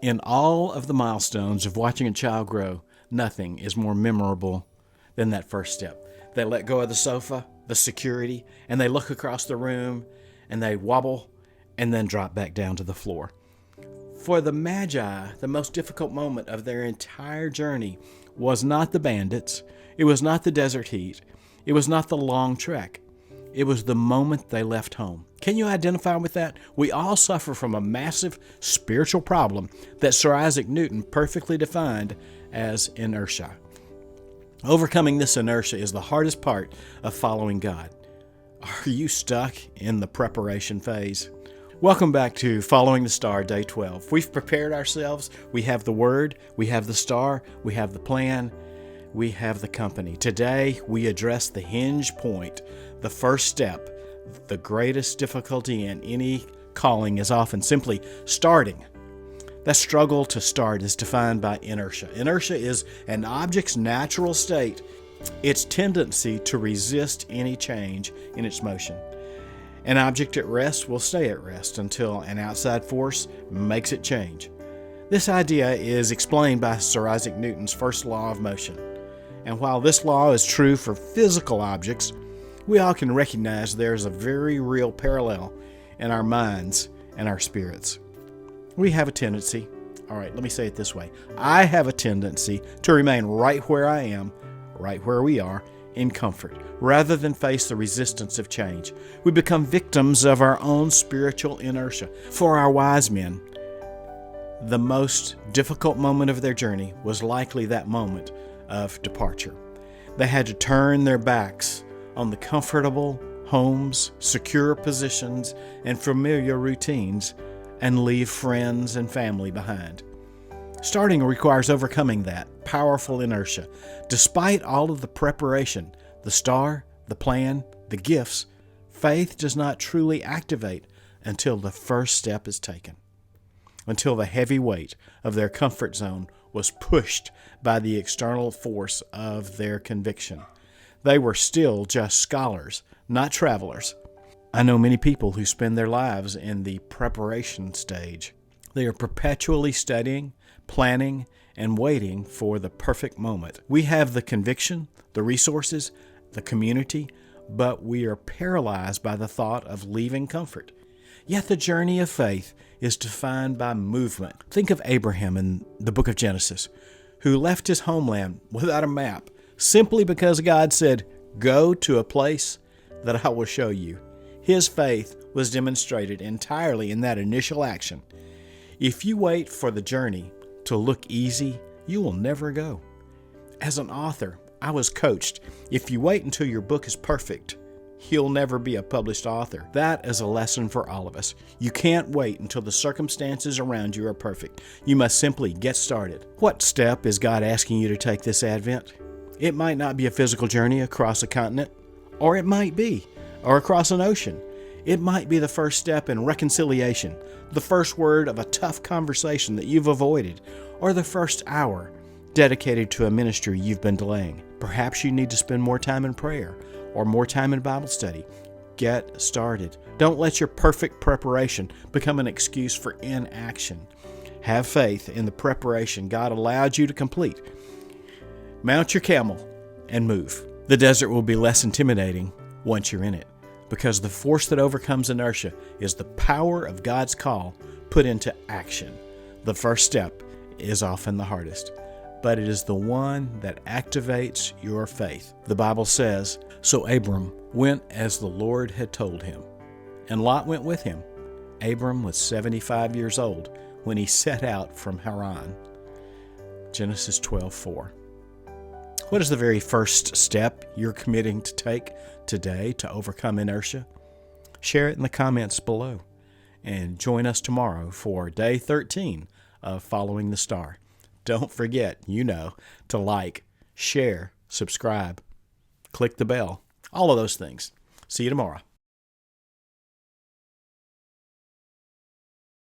In all of the milestones of watching a child grow, nothing is more memorable than that first step. They let go of the sofa, the security, and they look across the room, and they wobble, and then drop back down to the floor. For the Magi, the most difficult moment of their entire journey was not the bandits, it was not the desert heat, it was not the long trek. It was the moment they left home. Can you identify with that? We all suffer from a massive spiritual problem that Sir Isaac Newton perfectly defined as inertia. Overcoming this inertia is the hardest part of following God. Are you stuck in the preparation phase? Welcome back to Following the Star, Day 12. We've prepared ourselves. We have the Word, we have the star, we have the plan, we have the company. Today, we address the hinge point, the first step. The greatest difficulty in any calling is often simply starting. That struggle to start is defined by inertia. Inertia is an object's natural state, its tendency to resist any change in its motion. An object at rest will stay at rest until an outside force makes it change. This idea is explained by Sir Isaac Newton's first law of motion. And while this law is true for physical objects, we all can recognize there's a very real parallel in our minds and our spirits. We have a tendency, let me say it this way. I have a tendency to remain right where I am, right where we are, in comfort, rather than face the resistance of change. We become victims of our own spiritual inertia. For our wise men, the most difficult moment of their journey was likely that moment of departure. They had to turn their backs on the comfortable homes, secure positions, and familiar routines, and leave friends and family behind. Starting requires overcoming that powerful inertia. Despite all of the preparation, the star, the plan, the gifts, faith does not truly activate until the first step is taken, until the heavy weight of their comfort zone was pushed by the external force of their conviction. They were still just scholars, not travelers. I know many people who spend their lives in the preparation stage. They are perpetually studying, planning, and waiting for the perfect moment. We have the conviction, the resources, the community, but we are paralyzed by the thought of leaving comfort. Yet the journey of faith is defined by movement. Think of Abraham in the book of Genesis, who left his homeland without a map, simply because God said, "Go to a place that I will show you." His faith was demonstrated entirely in that initial action. If you wait for the journey to look easy, you will never go. As an author, I was coached, if you wait until your book is perfect, you'll never be a published author. That is a lesson for all of us. You can't wait until the circumstances around you are perfect. You must simply get started. What step is God asking you to take this Advent? It might not be a physical journey across a continent, or it might be, or across an ocean. It might be the first step in reconciliation, the first word of a tough conversation that you've avoided, or the first hour dedicated to a ministry you've been delaying. Perhaps you need to spend more time in prayer or more time in Bible study. Get started. Don't let your perfect preparation become an excuse for inaction. Have faith in the preparation God allowed you to complete. Mount your camel and move. The desert will be less intimidating once you're in it, because the force that overcomes inertia is the power of God's call put into action. The first step is often the hardest, but it is the one that activates your faith. The Bible says, "So Abram went as the Lord had told him, and Lot went with him. Abram was 75 years old when he set out from Haran." Genesis 12:4. What is the very first step you're committing to take today to overcome inertia? Share it in the comments below, and join us tomorrow for Day 13 of Following the Star. Don't forget, to like, share, subscribe, click the bell, all of those things. See you tomorrow.